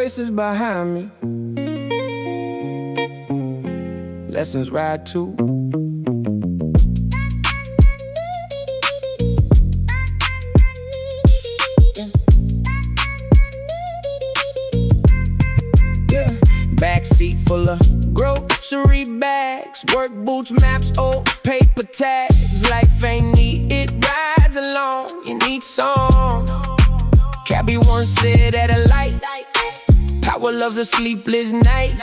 choices behind me. Lessons ride too. Backseat full of grocery bags, work boots, maps, old paper tags. Life ain't neat, it rides along. You need some. Cabby once said at a light, power loves a sleepless night.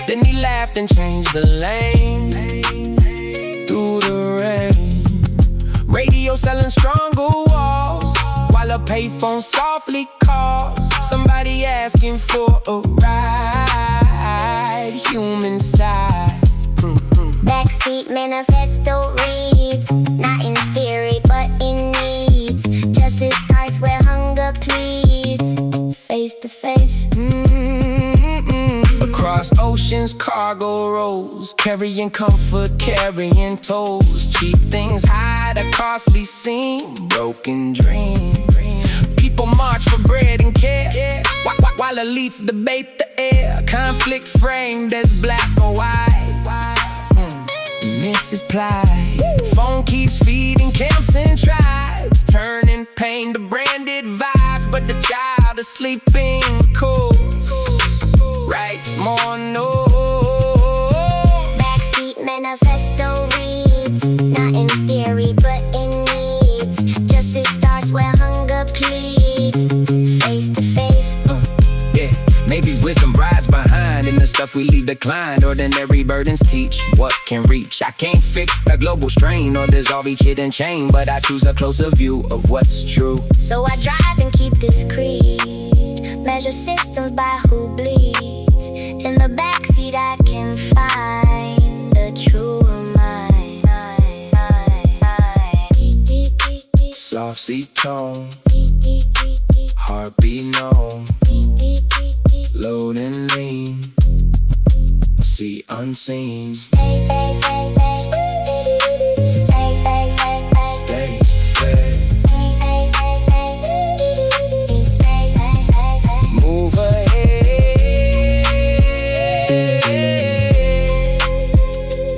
Then he laughed and changed the lane through the rain. Radio selling stronger walls, while a payphone softly calls. Somebody asking for a ride, human side. Backseat manifesto reads, not in theory but in needs. Justice starts where hunger pleads, face to face. Across oceans, cargo rolls, carrying comfort, carrying tolls. Cheap things hide a costly scene, broken dream. People march for bread and care, while elites debate the air. Conflict framed as black or white. Mrs. Plight, phone keeps feeding camps and tribes, turning pain to branded vibes. But the child is sleeping cool, writes more notes. Backseat manifesto reads, not in theory but in needs. Justice starts where hunger pleads, face to face. Yeah, maybe wisdom rides behind in the stuff we leave declined. Ordinary burdens teach what can reach. I can't fix the global strain or dissolve each hidden chain, but I choose a closer view of what's true. So I drive and keep discreet, measure systems by who bleeds. In the backseat I can find the true mind. Soft seat tone, heartbeat known, load and lean, see unseen. Stay faith, stay faith, Stay fair, move ahead.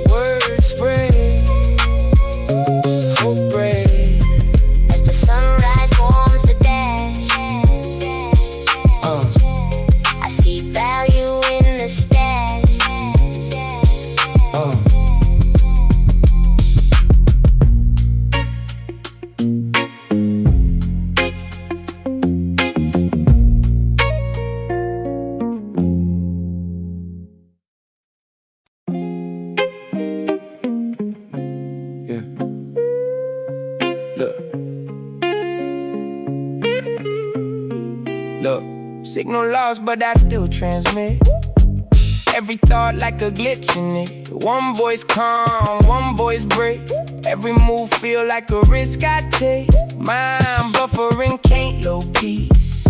Words spread, hope break. as the sunrise warms the dash. I see value in the stash. Yeah. Look, signal lost, but I still transmit. Every thought like a glitch in it. One voice calm, one voice break. Every move feel like a risk I take. Mind buffering, can't low peace.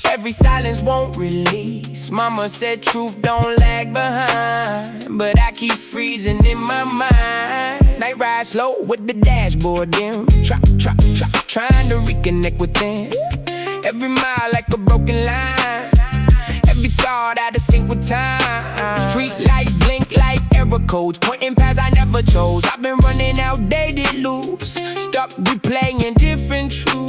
Every silence won't release. Mama said truth don't lag behind, but I keep freezing in my mind. Night ride slow with the dashboard dim. Trying to reconnect within. Every mile like a broken line. Every thought out of sync with time. Street lights blink like error codes, pointing paths I never chose. I've been running outdated loops, stuck replaying different truths.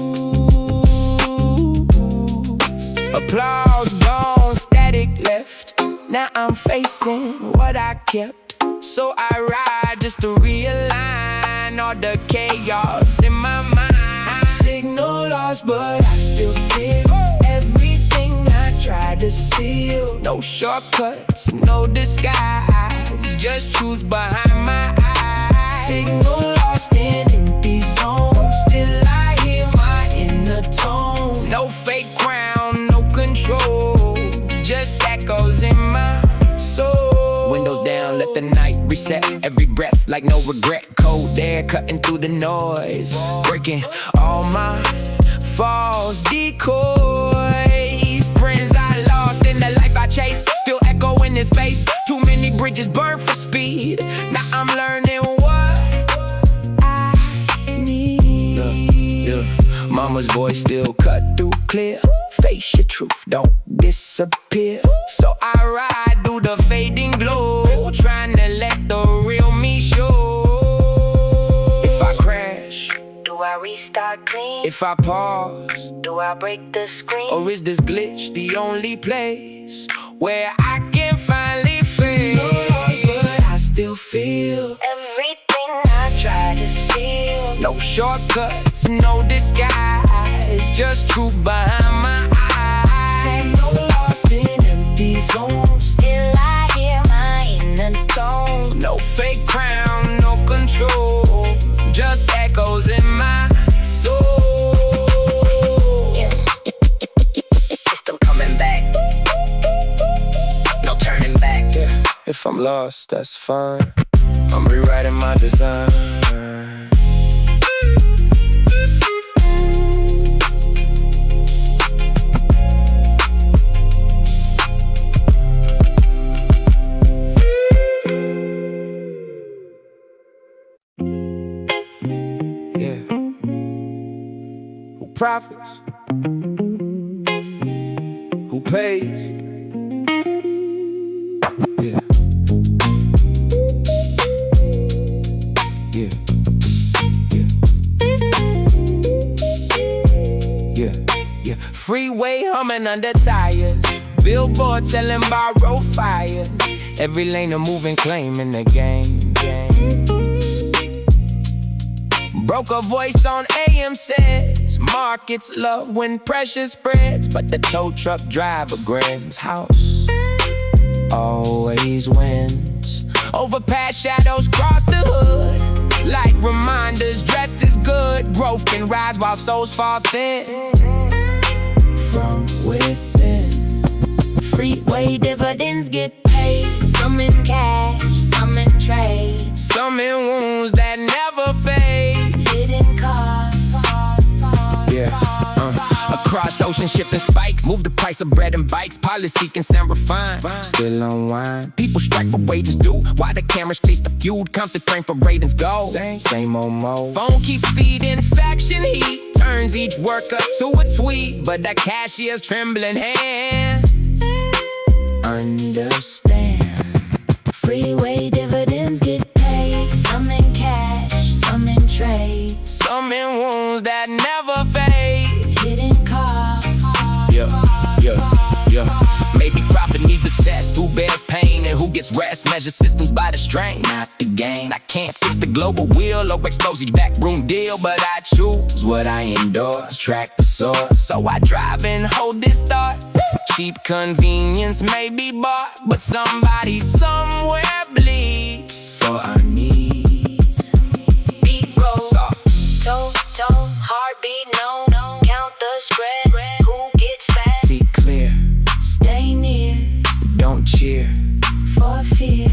Applause gone, static left. Now I'm facing what I kept. So I ride just to realign all the chaos in my mind. Signal lost, but I still feel everything I tried to seal. No shortcuts, no disguise, just truth behind my eyes. Signal lost in empty zones, still I hear my inner tone. No fake crown, no control, just echoes in my soul. Windows down, let the night reset. Every breath like no regret. Cold air cutting through the noise, breaking all my false decoys. Friends I lost in the life I chased, still echoing in space. Too many bridges burned for speed. Now I'm learning what I need. Mama's voice still cut through clear. Face your truth, don't disappear. So I ride through the fading glow, trying to let the real me show. If I crash, Do I restart clean? if I pause, Do I break the screen? or is this glitch the only place where I can finally feel? No loss, but I still feel Everything I try to steal. no shortcuts, no disguise, just truth behind my eyes. No lost in empty zones, Still I hear my inner tone. no fake crown, no control, just echoes in my soul. Yeah. System coming back. No turning back. Yeah, if I'm lost, that's fine. I'm rewriting my design. Yeah. Who profits? Who pays? Yeah. Yeah. Yeah. Yeah. Yeah. Freeway humming under tires. Billboard selling borrowed fires. Every lane a moving claim in the game. Broker voice on AM says markets love when pressure spreads, but the tow truck driver Graham's house always wins. Overpass shadows cross the hood, like reminders dressed as good. Growth can rise while souls fall thin from within. Freeway dividends get paid. Some in cash, some in trade. Some in wounds that never fade. Hidden cars. Yeah, across the ocean shipping spikes. Move the price of bread and bikes. Policy can sound refined, still unwind. People strike for wages due, while the cameras chase the feud. Count the train for ratings go. Same old mode. Phone keeps feeding faction heat. Turns each worker to a tweet, but that cashier's trembling hands understand. Freeway dividends get paid. Some in cash, some in trade. Some in wounds that never fade. Hidden cars. Yeah. Maybe profit needs a test. Who bears pain and who gets rest? Measure systems by the strain, not the gain. I can't fix the global wheel or expose each backroom deal, but I choose what I endorse. Track the source, so I drive and hold this thought. Cheap convenience may be bought, but somebody somewhere bleeds for our needs. Beat roll. Soft. Toe, heartbeat, no. Count the spread. Who gets fat? See clear, Stay near. don't cheer. For fear.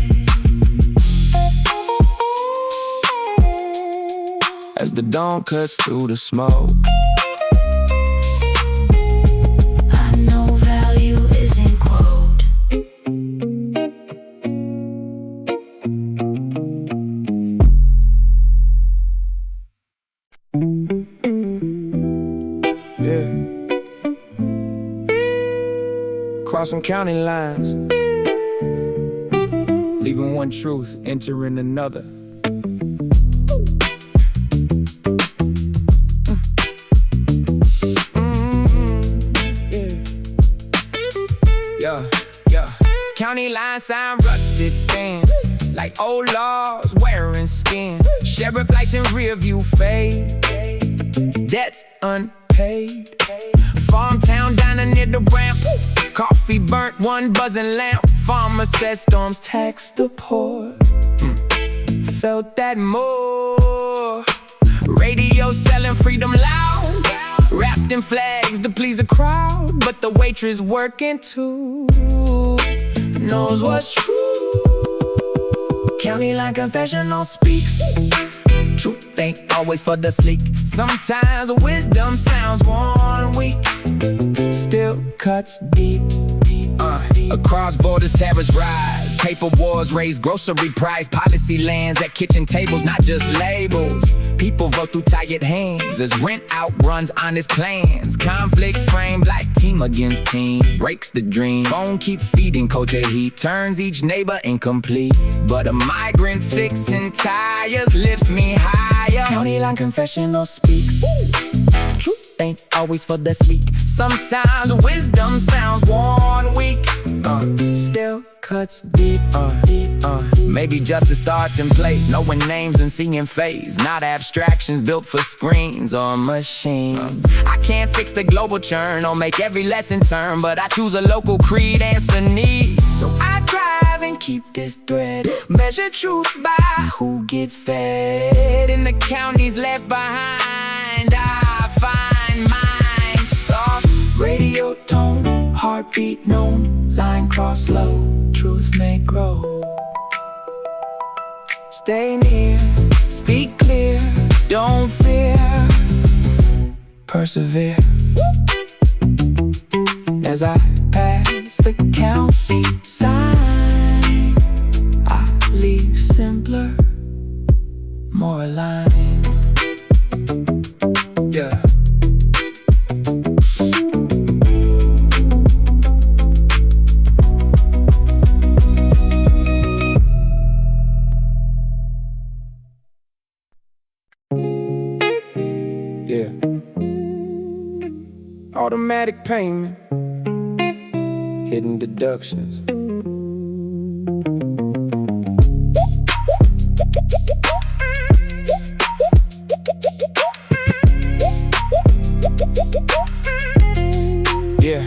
As the dawn cuts through the smoke, I know value isn't quote. yeah. Crossing county lines, leaving one truth, entering another. Yeah. County line sign rusted thin, like old laws wearing skin. Sheriff lights in rear view fade, debts unpaid. Farm town diner near the ramp, coffee burnt, one buzzing lamp. Farmer says storms tax the poor. Felt that more. Radio selling freedom loud, wrapped in flags to please a crowd. But the waitress working too knows what's true. County line confessional speaks. Truth ain't always for the sleek. Sometimes wisdom sounds 1 week, still cuts deep. Across borders, terrors rise. Paper wars raise grocery price. Policy lands at kitchen tables, not just labels. People vote through tired hands as rent outruns honest plans. Conflict framed like team against team breaks the dream. Phone keep feeding culture heat, turns each neighbor incomplete. But a migrant fixing tires lifts me higher. County line confessional speaks. Truth ain't always for the speak. Sometimes wisdom sounds worn weak. Still cuts deep. Maybe justice starts in place, knowing names and seeing face, not abstractions built for screens or machines. I can't fix the global churn or make every lesson turn, but I choose a local creed, answer needs. So I drive and keep this thread, measure truth by who gets fed. In the counties left behind, I find mine. Soft radio tone, heartbeat known, line cross low, truth may grow. Stay near, speak clear, don't fear, persevere. As I pass the county sign, I leave simpler, more aligned. Yeah. Yeah. Automatic payment, hidden deductions. Yeah.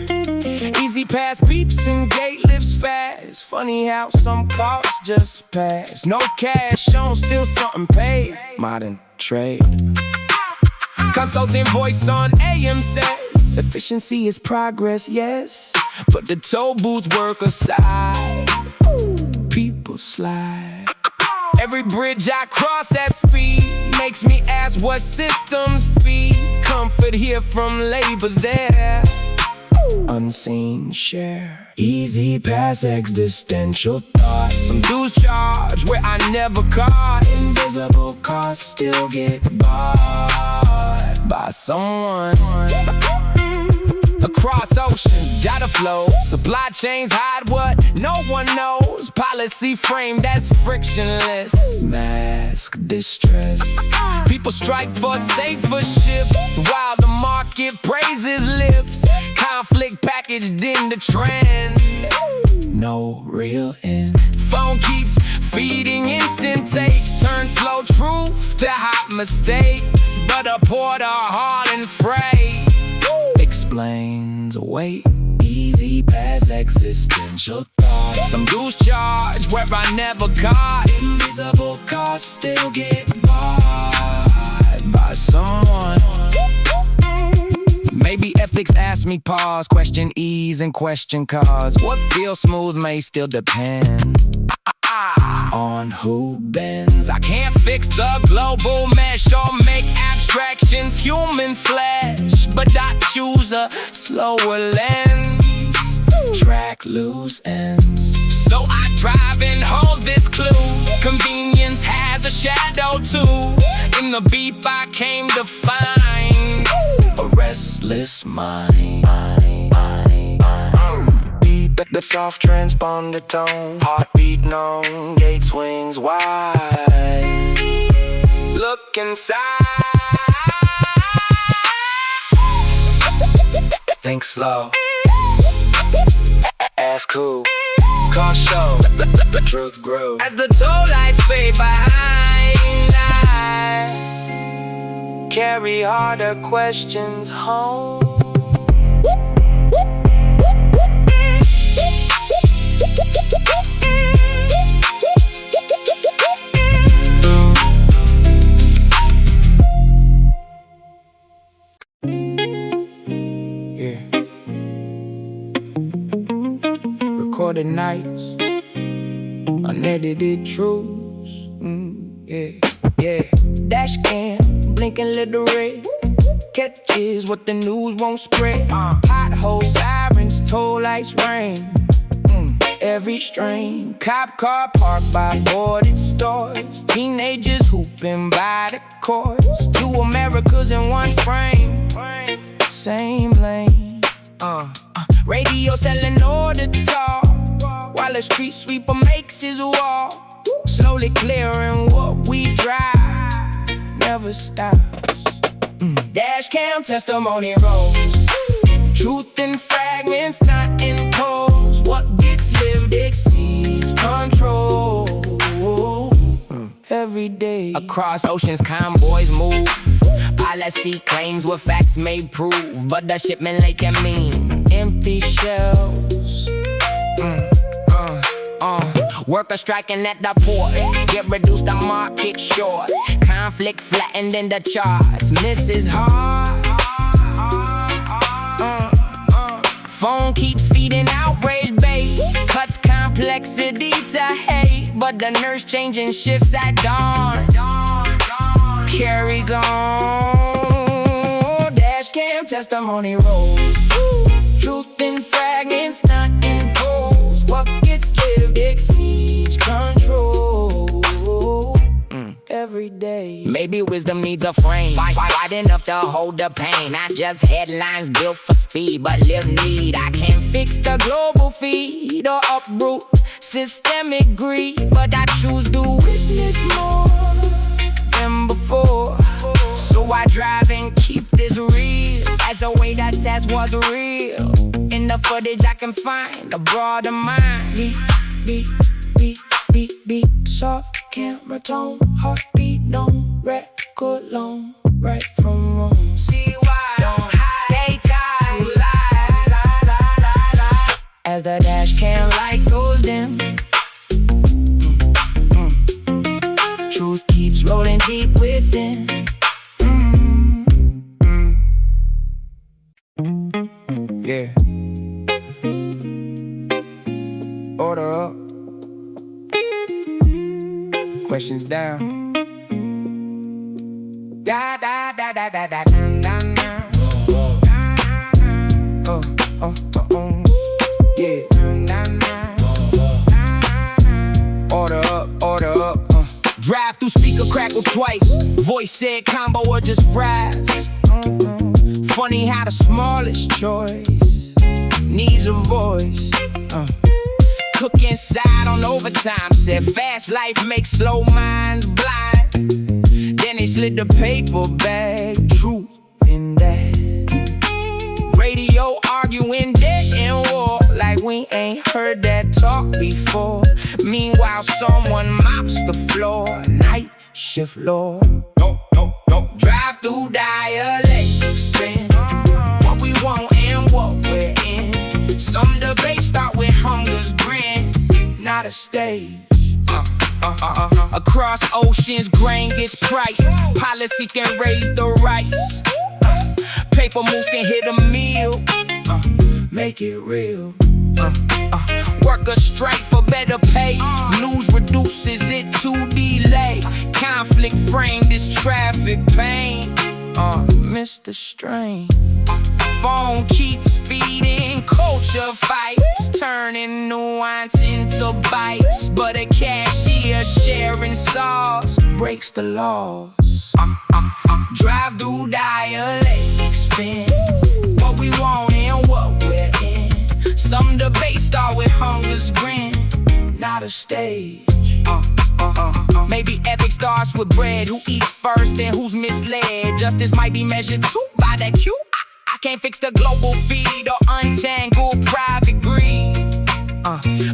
Easy pass beeps and gate lifts fast. Funny how some cars just pass. No cash shown, still something paid. Modern trade. Consulting voice on AM says efficiency is progress, yes. But the toll booth work aside, people slide. Every bridge I cross at speed makes me ask what systems feed. Comfort here from labor there, unseen share. Easy pass existential thoughts. Some dues charge where I never caught. Invisible costs still get bought by someone. Across oceans, data flow. Supply chains hide what no one knows. Policy framed as frictionless. Mask distress. People strike for safer shifts while the market praises lifts. Conflict packaged in the trend. No real end. Phone keeps feeding instant takes. Turn slow truth to hot mistakes. But a porter hard and freight explains away. Easy pass existential thoughts. Some dues charge where I never caught. Invisible costs still get bought by someone. Maybe ethics ask me pause, question ease and question cause. What feels smooth may still depend on who bends. I can't fix the global mesh or make abstractions human flesh, but I choose a slower lens, track loose ends. So I drive and hold this clue. Convenience has a shadow too. In the beep I came to find a restless mind. The soft transponder tone, heartbeat known, gate swings wide. Look inside, think slow, ask who, cause show, the truth grew. As the toll lights fade behind, I carry harder questions home. Yeah. Recorded nights, unedited truths. Yeah. Dash cam, blinking little red. catches what the news won't spread. Potholes, sirens, toll lights, rain. Every strain. Cop car parked by boarded stores. Teenagers hooping by the course. Two Americas in one frame. Same lane. Radio selling order talk, while a street sweeper makes his wall. Slowly clearing what we drive, never stops. Dash cam testimony rolls. Truth in fragments, not in pose. What gets lived exceeds control. Every day across oceans, convoys move. Policy claims what facts may prove, but the shipment late can mean empty shells. Workers striking at the port, get reduced the market short. Conflict flattened in the charts, Mrs. Hart. Phone keeps feeding outrage bait, cuts complexity to hate. But the nurse changing shifts at dawn carries on. Dash cam testimony rolls. Truth in fragments, not in pose. What gets lived exceeds control. Every day. Maybe wisdom needs a frame wide enough to hold the pain. Not just headlines built for speed, but live need. I can't fix the global feed or uproot systemic greed, but I choose to witness more than before. So I drive and keep this real, as a way that test was real. In the footage I can find a broader mind. Beat, beat, beat, beat, soft camera tone, heartbeat, no record long, right from wrong. See why? Don't hide, stay tight, too light. As the dash cam light goes dim, truth keeps rolling deep within. Yeah. Order up. Questions down. Da da da da da da da da. Yeah. Order up, order up. Drive through speaker crackle twice. Voice said combo or just fries. Funny how the smallest choice needs a voice. Cook inside on overtime. Said fast life makes slow minds blind. Then he slid the paper bag. Truth in that. Radio arguing dead in war, like we ain't heard that talk before. Meanwhile someone mops the floor. Night shift lord. Drive through dialect, spin what we want and what we're in. Some debates start with hunger's grin, not a stage. Across oceans, grain gets priced. Policy can raise the rice. Paper moves can hit a meal. Make it real. Workers strike for better pay. News reduces it to delay. Conflict framed this traffic pain. Mr. Strain. Phone keeps feeding culture fights, turning nuance into bites. But a cashier sharing sauce breaks the laws. Drive through dialect, spin what we want and what we're in. Some debates start with hunger's grin, not a stage. Maybe ethics starts with bread. Who eats first and who's misled? Justice might be measured too by that cue. I can't fix the global feed or untangle private greed,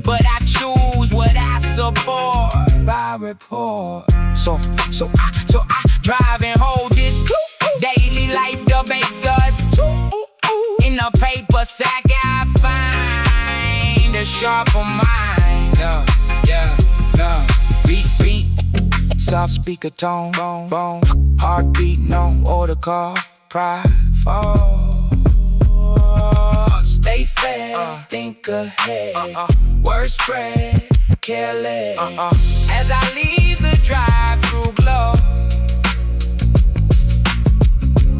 but I choose what I support by report. So I drive and hold this clue. Daily life debates us too. In a paper sack I find a sharper mind. Yeah. Beat, soft speaker tone, bone, heartbeat, no order call, pride fall. Stay fair, think ahead, word spread, careless. As I leave the drive-through glow,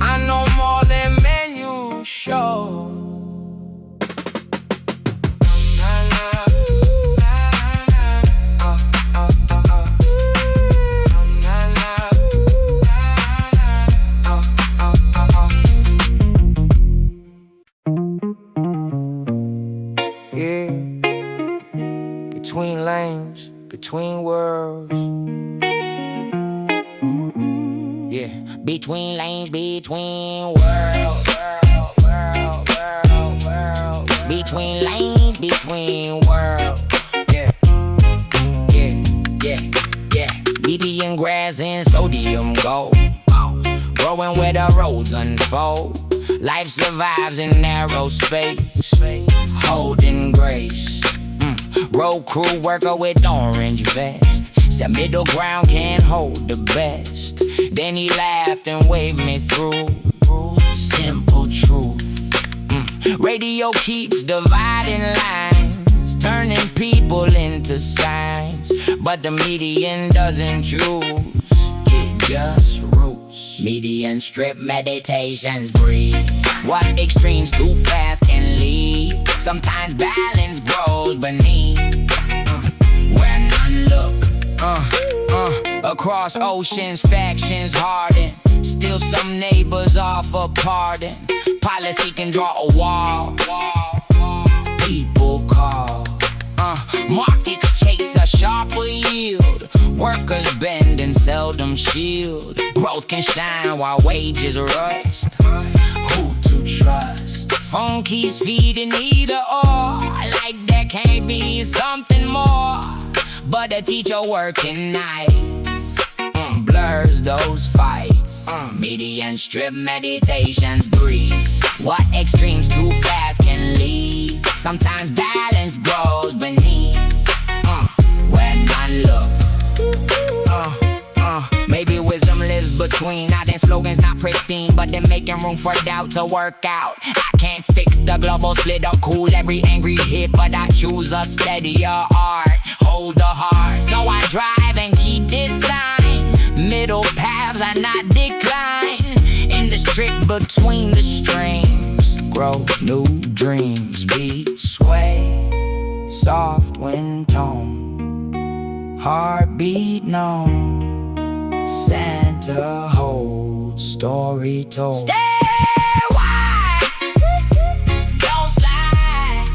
I know more their menu show. Yeah, between lanes, between worlds. Yeah, between lanes, between worlds. Between lanes, between worlds. Yeah, yeah, yeah, yeah. Median grass and sodium gold, growing where the roads unfold. Life survives in narrow space, holding grace. Road crew worker with orange vest, said middle ground can't hold the best. Then he laughed and waved me through. Simple truth. Radio keeps dividing lines, turning people into signs. But the median doesn't choose, it just roots. Median strip meditations breathe. What extremes too fast can lead. Sometimes balance grows beneath where none look. Across oceans, factions harden. Still some neighbors offer pardon. Policy can draw a wall. People call. Markets chase a sharper yield. Workers bend and seldom shield. Growth can shine while wages rust. Who to trust? Phone keeps feeding either or. Like there can't be something more. But a teacher working nights blurs those fights. Median strip meditations breathe. What extremes too fast can lead. Sometimes balance grows beneath where none look. Maybe wisdom lives between. Not in slogans, not pristine, but in making room for doubt to work out. I can't fix the global split or cool every angry hit, but I choose a steadier art. Hold the heart, so I drive and keep this sign. Middle paths are not decline. In the strip between the streams, grow new dreams. Beat sway, soft wind tone, heartbeat known. Santa holds, story told. Stay wide, don't slide.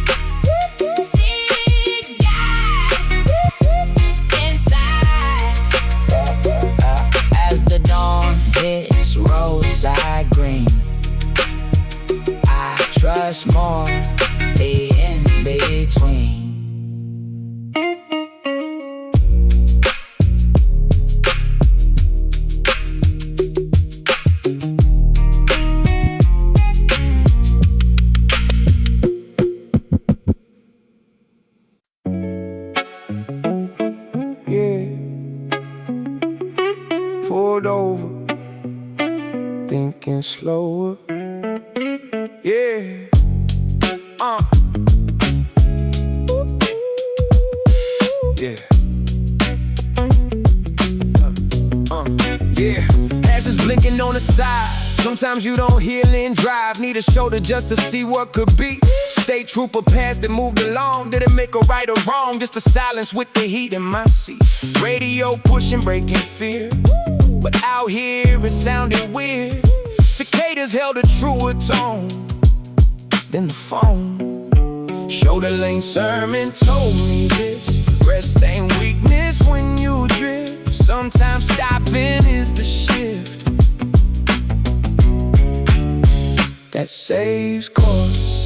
Seek guide inside. As the dawn hits roadside green, I trust more the in between. Pulled over, thinking slower. Yeah, yeah, yeah. Hazards blinking on the side. Sometimes you don't heal and drive. Need a shoulder just to see what could be. State trooper passed and moved along. Didn't make a right or wrong, just a silence with the heat in my seat. Radio pushing, breaking fear. But out here it sounded weird. Cicadas held a truer tone than the phone. Shoulder lane sermon told me this. Rest ain't weakness when you drift. Sometimes stopping is the shift that saves course.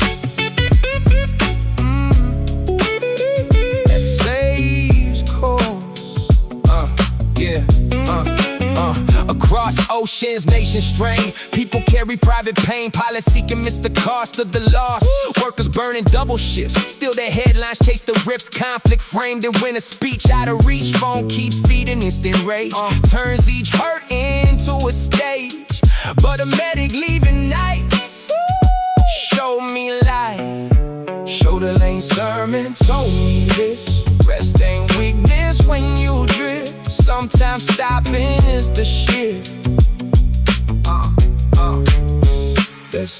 That saves course. Across oceans, nations strain. People carry private pain. Policy can miss the cost of the loss. Workers burning double shifts. Still their headlines chase the rips. Conflict framed and win a speech out of reach. Phone keeps feeding instant rage. Turns each hurt into a stage. But a medic leaving nights show me light. Shoulder lane sermon told me this. Rest ain't weakness when you drift. Sometimes stopping is the shift.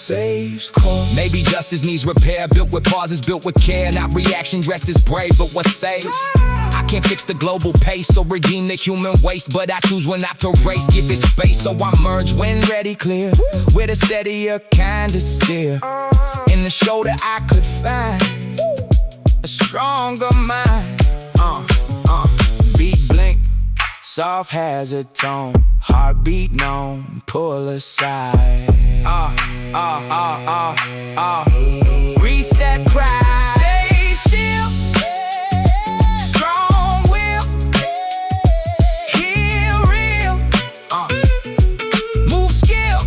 saves cause. Maybe justice needs repair, built with pauses, built with care. Not reaction dressed as brave, but what saves. I can't fix the global pace or redeem the human waste, but I choose when not to race. Give it space, so I merge when ready, clear, with a steadier kind of steer. In the shoulder I could find a stronger mind. Beat blink, soft has a tone, heartbeat known, pull aside. Reset pride, stay still, strong will, heal real, move skill,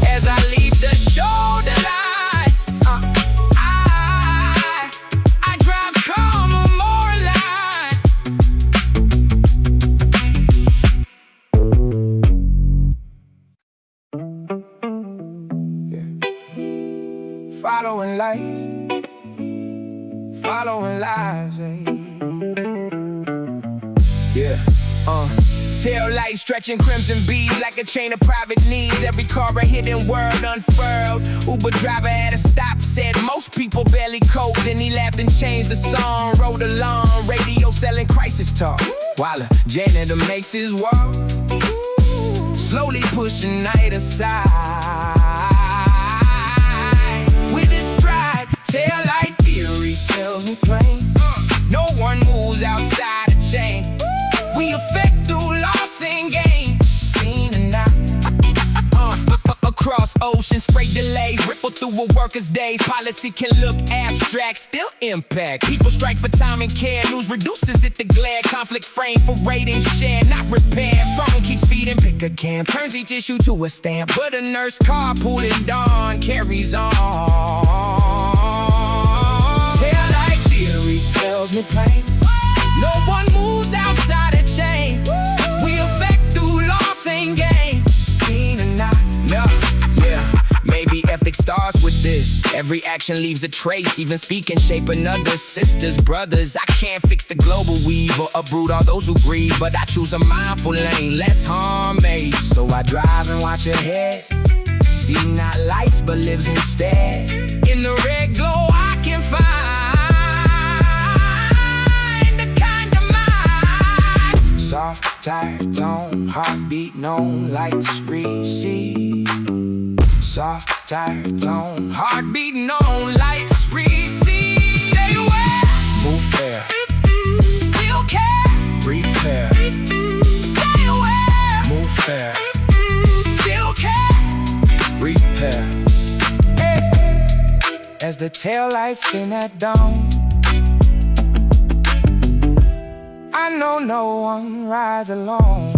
as I leave the shoulder line. I drive calm, more aligned. Following life, following lives, yeah. Tail light stretching crimson beads like a chain of private needs. Every car a hidden word unfurled. Uber driver at a stop said most people barely cope. Then he laughed and changed the song, rode along. Radio selling crisis talk, while a janitor makes his walk, slowly pushing night aside. With his stride, tail light theory tells me plain, no one moves outside a chain. We affect through loss and gain, seen and not. Across oceans, freight delays ripple through a worker's days. Policy can look abstract, still impact. People strike for time and care. News reduces it to glare. Conflict frame for rating, share, not repair. Phone keeps feeding, pick a can, turns each issue to a stamp. But a nurse carpooling dawn carries on. Taillight theory tells me plain, no one moves outside a chain. We affect through loss and gain, seen and not. Yeah. Maybe ethics starts with this. Every action leaves a trace. Even speaking shape another. Sisters, brothers, I can't fix the global weave or uproot all those who grieve, but I choose a mindful lane, less harm made. So I drive and watch ahead, see not lights but lives instead. In the red glow I can find soft, tired tone, heartbeat known, lights recede. Soft, tired tone, heartbeat known, lights recede. Stay aware, move fair, still care, repair. Stay aware, move fair, still care, repair. As the taillights spin at dawn, I know no one rides alone.